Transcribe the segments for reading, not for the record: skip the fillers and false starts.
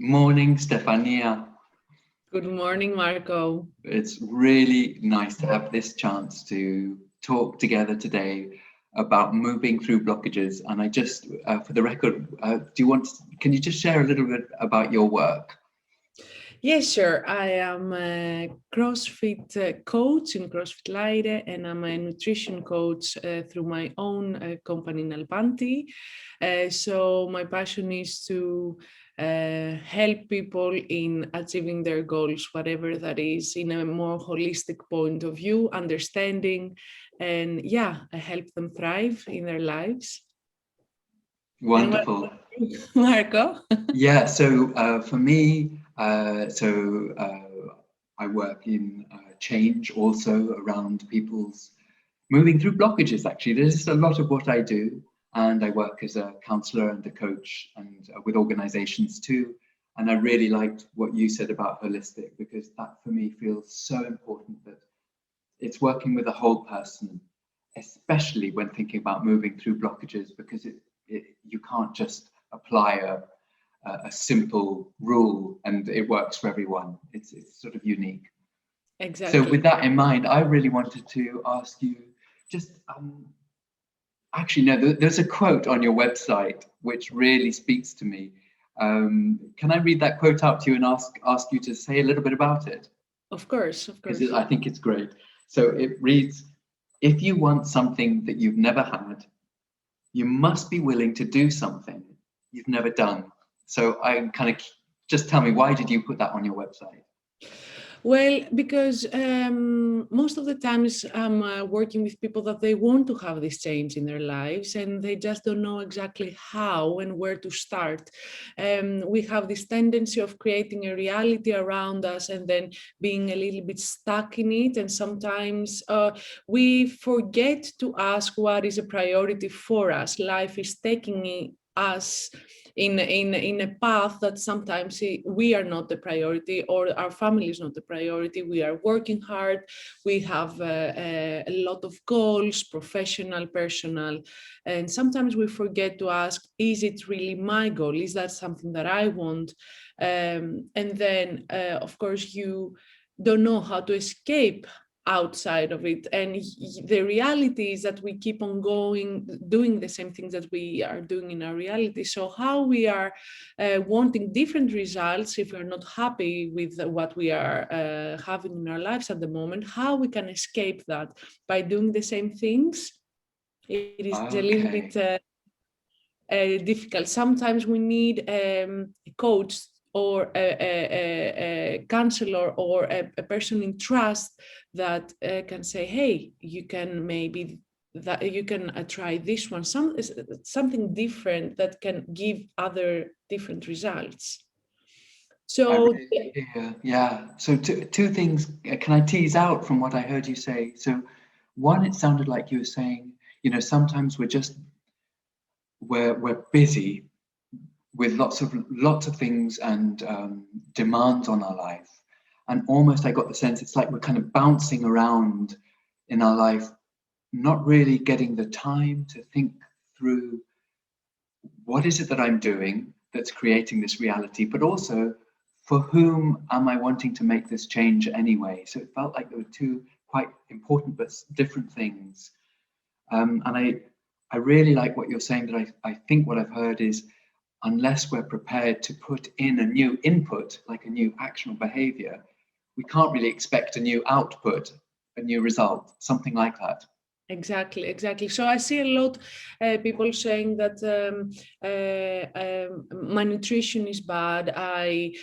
Morning, Stefania. Good morning, Marco. It's really nice to have this chance to talk together today about moving through blockages. And I just, for the record, can you just share a little bit about your work? Yes, sure. I am a CrossFit coach in CrossFit Allegre, and I'm a nutrition coach through my own company in Albanti. So my passion is to help people in achieving their goals, whatever that is, in a more holistic point of view, understanding, and I help them thrive in their lives. Wonderful. Marco? Yeah, so for me, I work in change also around people's moving through blockages, actually. There's a lot of what I do, and I work as a counselor and a coach and with organizations too. And I really liked what you said about holistic, because that for me feels so important, that it's working with a whole person, especially when thinking about moving through blockages, because you can't just apply a simple rule and it works for everyone. It's sort of unique. Exactly. So with that in mind, I really wanted to ask you just, actually, no, there's a quote on your website which really speaks to me. Can I read that quote out to you and ask you to say a little bit about it? Of course, of course. Because I think it's great. So it reads, if you want something that you've never had, you must be willing to do something you've never done. So I kind of, just tell me, why did you put that on your website? Well, because most of the times I'm working with people that they want to have this change in their lives and they just don't know exactly how and where to start. We have this tendency of creating a reality around us and then being a little bit stuck in it. And sometimes we forget to ask what is a priority for us. Life is taking us in a path that sometimes we are not the priority, or our family is not the priority. We are working hard. We have a lot of goals, professional, personal, and sometimes we forget to ask, is it really my goal? Is that something that I want? And then, of course, you don't know how to escape outside of it, and the reality is that we keep on going doing the same things that we are doing in our reality. So how we are wanting different results, if we're not happy with what we are having in our lives at the moment, how we can escape that by doing the same things, it is a little bit difficult. Sometimes we need a coach or a counselor or a person in trust that can say, hey, you can maybe that you can try this one, something different that can give other different results. So yeah. So two things can I tease out from what I heard you say? So one, it sounded like you were saying, sometimes we're busy with lots of things and demands on our life, and almost I got the sense it's like we're kind of bouncing around in our life, not really getting the time to think through what is it that I'm doing that's creating this reality, but also for whom am I wanting to make this change anyway. So it felt like there were two quite important but different things. And I really like what you're saying, that I think what I've heard is, unless we're prepared to put in a new input, like a new actionable behavior, we can't really expect a new output, a new result, something like that. Exactly. So I see a lot people saying that my nutrition is bad. I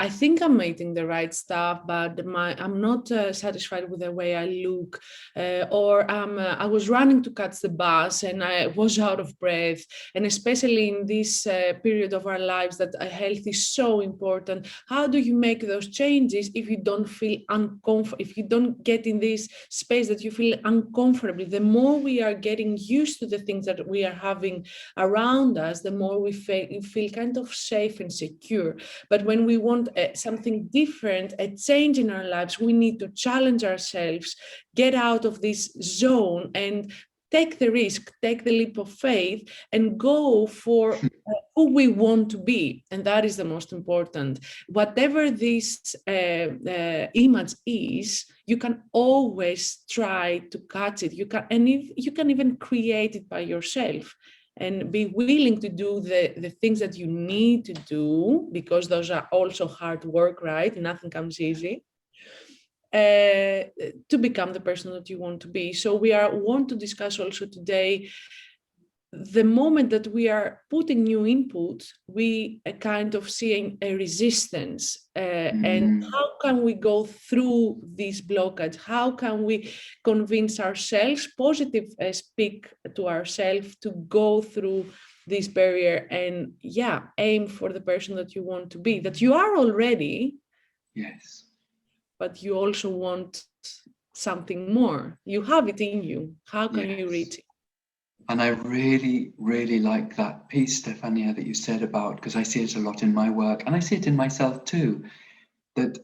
think I'm eating the right stuff, but I'm not satisfied with the way I look, or I was running to catch the bus and I was out of breath. And especially in this period of our lives, that health is so important. How do you make those changes if you don't feel uncomfortable? If you don't get in this space that you feel uncomfortable? The more we are getting used to the things that we are having around us, the more we feel kind of safe and secure. But when we want something different, a change in our lives, we need to challenge ourselves, get out of this zone, and take the risk, take the leap of faith, and go for who we want to be. And that is the most important. Whatever this image is, you can always try to catch it. You can even create it by yourself, and be willing to do the things that you need to do, because those are also hard work, right? Nothing comes easy. To become the person that you want to be. So we want to discuss also today the moment that we are putting new input, we are kind of seeing a resistance. And how can we go through this blockage? How can we convince ourselves, positive speak to ourselves, to go through this barrier and aim for the person that you want to be, that you are already. Yes. But you also want something more. You have it in you. How can you reach it? And I really, really like that piece, Stefania, that you said about, because I see it a lot in my work, and I see it in myself too, that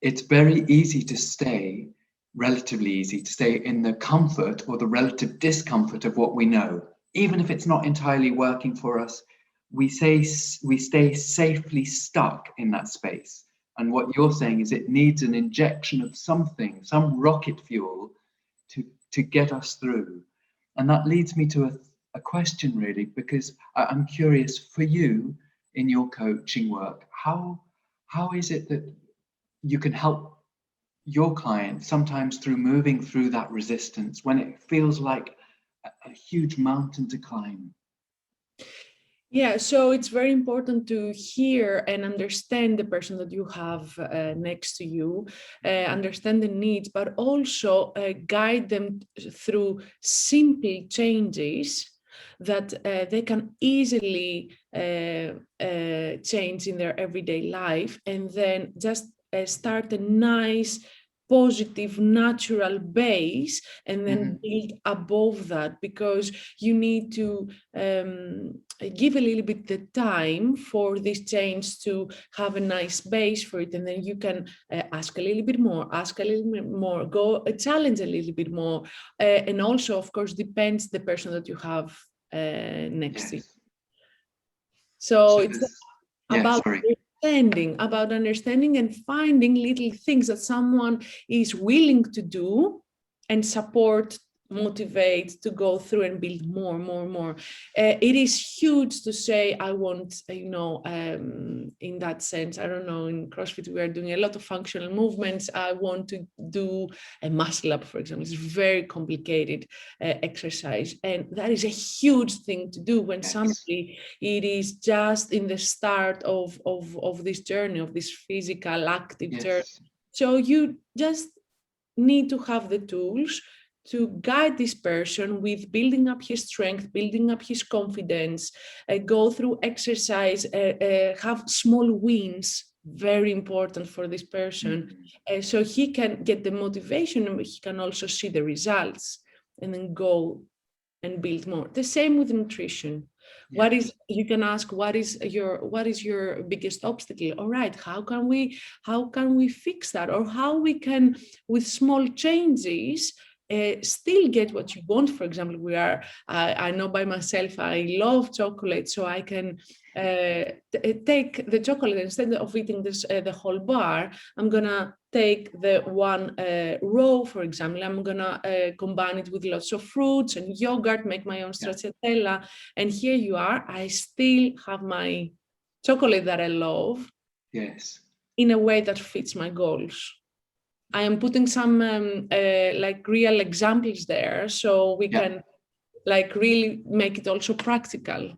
it's very easy to stay, relatively easy to stay in the comfort or the relative discomfort of what we know. Even if it's not entirely working for us, we stay safely stuck in that space. And what you're saying is it needs an injection of something, some rocket fuel to get us through. And that leads me to a question, really, because I'm curious, for you in your coaching work, how is it that you can help your clients sometimes through moving through that resistance when it feels like a huge mountain to climb? Yeah, so it's very important to hear and understand the person that you have next to you, understand the needs, but also guide them through simple changes that they can easily change in their everyday life, and then just start a nice, positive, natural base, and then build above that, because you need to give a little bit the time for this change to have a nice base for it, and then you can ask a little bit more, go challenge a little bit more, and also, of course, depends the person that you have next to you. So it's about understanding and finding little things that someone is willing to do and support, motivate to go through and build more. It is huge to say, I want, in that sense, I don't know, in CrossFit, we are doing a lot of functional movements. I want to do a muscle up, for example. It's very complicated exercise. And that is a huge thing to do when somebody, it is just in the start of this journey, of this physical active journey. So you just need to have the tools to guide this person with building up his strength, building up his confidence, go through exercise, have small wins, very important for this person, so he can get the motivation, and he can also see the results and then go and build more. The same with nutrition. You can ask, what is your biggest obstacle? All right, how can we fix that? Or how we can, with small changes, still get what you want. For example, I know by myself, I love chocolate, so I can take the chocolate, instead of eating the whole bar, I'm gonna take the one row, for example. I'm gonna combine it with lots of fruits and yogurt, make my own stracciatella, and here you are. I still have my chocolate that I love, in a way that fits my goals. I am putting some like real examples there, so we can like really make it also practical.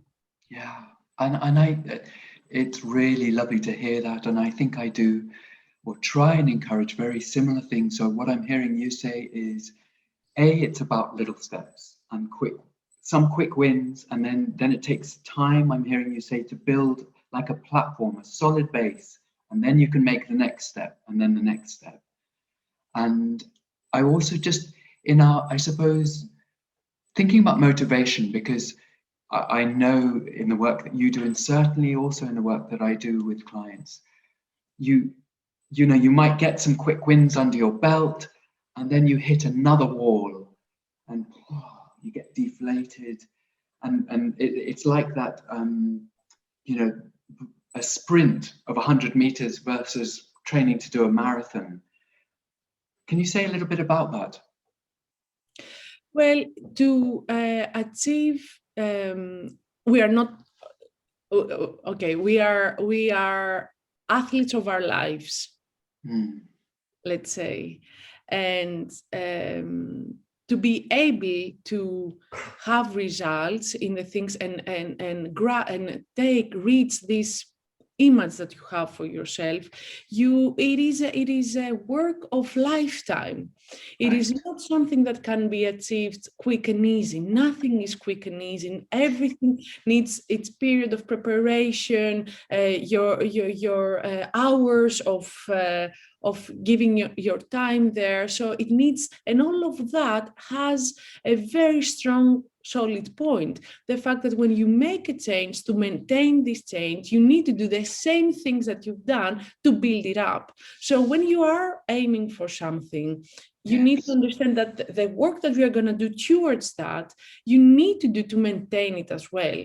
Yeah, and it's really lovely to hear that, and I think I do, or try and encourage very similar things. So what I'm hearing you say is, it's about little steps and some quick wins, and then it takes time, I'm hearing you say, to build like a platform, a solid base, and then you can make the next step, and then the next step. And I also just, I suppose, thinking about motivation, because I know in the work that you do, and certainly also in the work that I do with clients, you might get some quick wins under your belt, and then you hit another wall, and you get inflated, and it's like that, you know, a sprint of 100 meters versus training to do a marathon. Can you say a little bit about that? Well, to achieve, we are not okay. We are athletes of our lives, let's say, and to be able to have results in the things and reach this image that you have for yourself, it is a work of lifetime. It is not something that can be achieved quick and easy. Nothing is quick and easy. Everything needs its period of preparation, your hours of giving your time there. So it needs, and all of that has a very strong solid point. The fact that when you make a change, to maintain this change, you need to do the same things that you've done to build it up. So when you are aiming for something, you need to understand that the work that you're going to do towards that, you need to do to maintain it as well.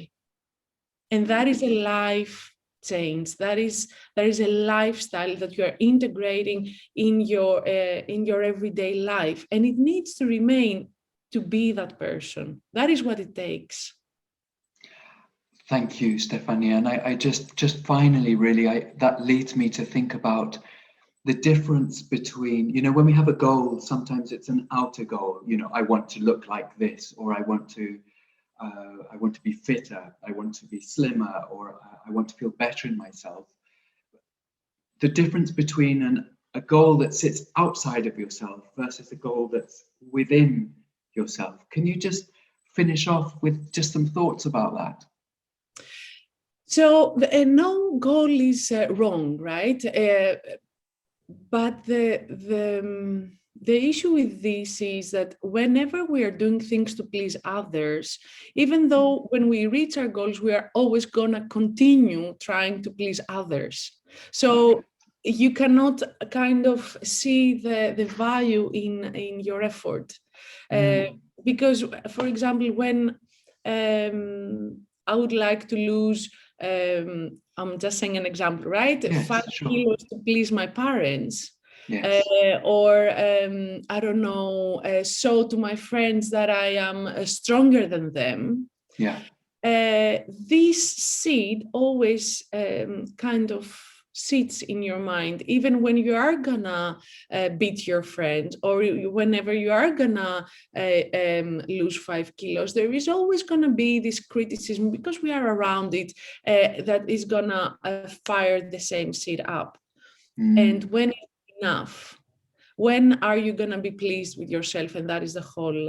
And that is a life change. That is a lifestyle that you are integrating in your everyday life, and it needs to remain to be that person. That is what it takes. Thank you, Stefania. And I just finally, really, that leads me to think about the difference between, you know, when we have a goal, sometimes it's an outer goal. You know, I want to look like this, or I want to be fitter, I want to be slimmer, or I want to feel better in myself. The difference between a goal that sits outside of yourself versus a goal that's within yourself. Can you just finish off with just some thoughts about that? So no goal is wrong, right? But the issue with this is that whenever we are doing things to please others, even though when we reach our goals, we are always going to continue trying to please others. So you cannot kind of see the value in your effort. Because, for example, when I would like to lose, I'm just saying an example, right? Yes, 5 sure. kilos to please my parents. Yes. Or I don't know, show to my friends that I am stronger than them. Yeah. This seed always kind of sits in your mind, even when you are gonna beat your friend, or whenever you are gonna lose 5 kilos, there is always gonna be this criticism, because we are around it, that is gonna fire the same seed up. And when it's enough, when are you gonna be pleased with yourself? And that is the whole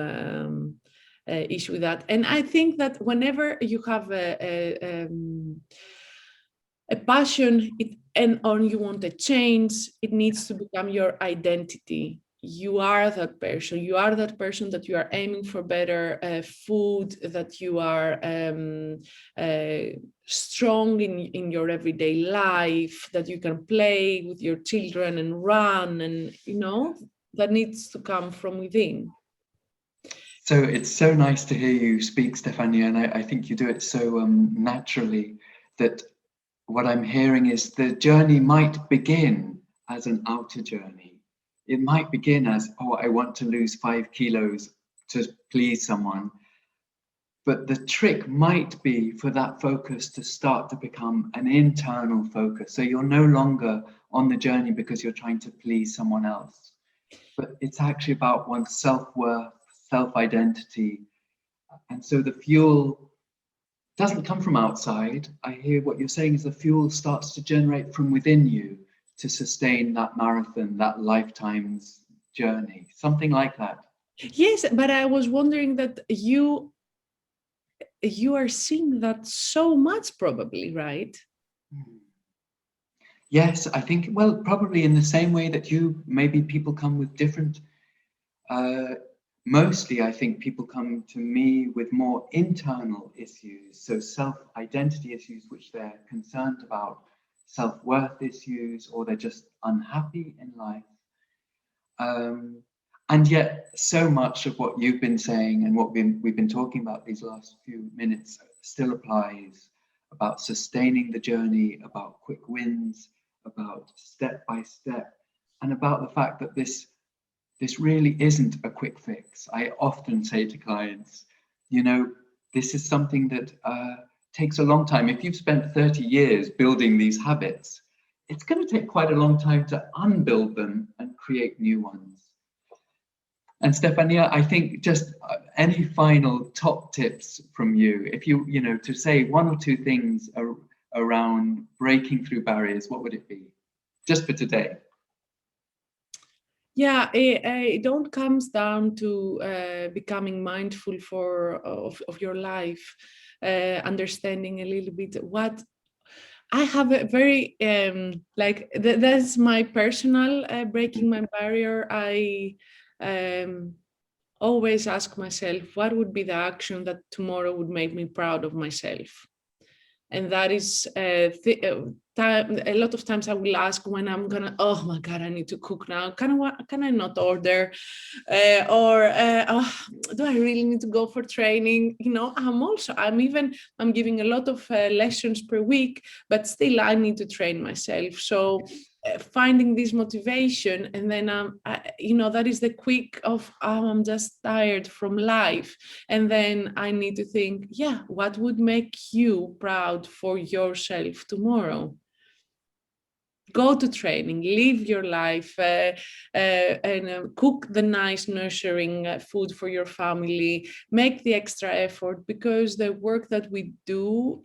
issue with that. And I think that whenever you have a passion, or you want a change, it needs to become your identity. You are that person. You are that person that you are aiming for better food, that you are strong in your everyday life, that you can play with your children and run, and that needs to come from within. So it's so nice to hear you speak, Stefania, and I think you do it so naturally that what I'm hearing is the journey might begin as an outer journey. It might begin as, oh, I want to lose 5 kilos to please someone. But the trick might be for that focus to start to become an internal focus. So you're no longer on the journey because you're trying to please someone else. But it's actually about one's self-worth, self-identity. And so the fuel doesn't come from outside. I hear what you're saying is the fuel starts to generate from within you to sustain that marathon, that lifetime's journey, something like that. Yes, but I was wondering that you are seeing that so much, probably, right? Yes, I think, well, probably in the same way that maybe people come with different, mostly I think people come to me with more internal issues, so self-identity issues, which they're concerned about, self-worth issues, or they're just unhappy in life. And yet so much of what you've been saying and what we've been talking about these last few minutes still applies, about sustaining the journey, about quick wins, about step by step, and about the fact that this really isn't a quick fix. I often say to clients, you know, this is something that takes a long time. If you've spent 30 years building these habits, it's going to take quite a long time to unbuild them and create new ones. And Stefania, I think just any final top tips from you, if you know, to say one or two things around breaking through barriers, what would it be? Just for today. Yeah, it all comes down to becoming mindful of your life, understanding a little bit what I have a very that's my personal breaking my barrier. I always ask myself, what would be the action that tomorrow would make me proud of myself? And that is a lot of times I will ask when I'm gonna, oh my God, I need to cook now. Can I not order? Do I really need to go for training? You know, I'm giving a lot of lessons per week, but still I need to train myself. So finding this motivation, and then that is the quick of I'm just tired from life, and then I need to think, yeah, what would make you proud for yourself tomorrow? Go to training, live your life, and cook the nice nurturing food for your family, make the extra effort, because the work that we do,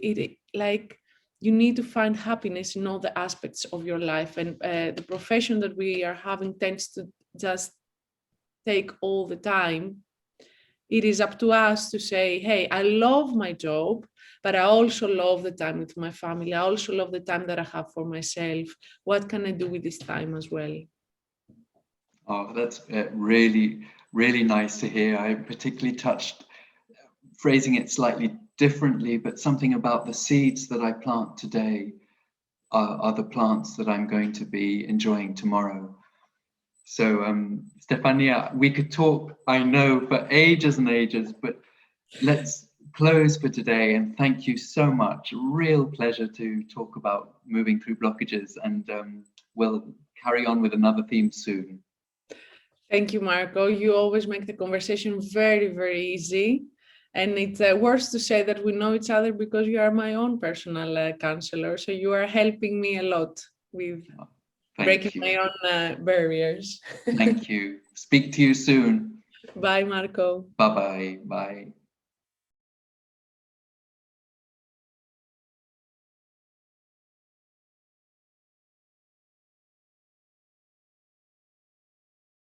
you need to find happiness in all the aspects of your life. And the profession that we are having tends to just take all the time. It is up to us to say, hey, I love my job, but I also love the time with my family. I also love the time that I have for myself. What can I do with this time as well? Oh, that's really, really nice to hear. I'm particularly touched, phrasing it slightly differently, but something about the seeds that I plant today are the plants that I'm going to be enjoying tomorrow. So, Stefania, we could talk, I know, for ages and ages, but let's close for today. And thank you so much. Real pleasure to talk about moving through blockages, and we'll carry on with another theme soon. Thank you, Marco. You always make the conversation very, very easy. And it's worth to say that we know each other because you are my own personal counselor. So you are helping me a lot with breaking my own barriers. Thank you. Speak to you soon. Bye, Marco. Bye-bye. Bye.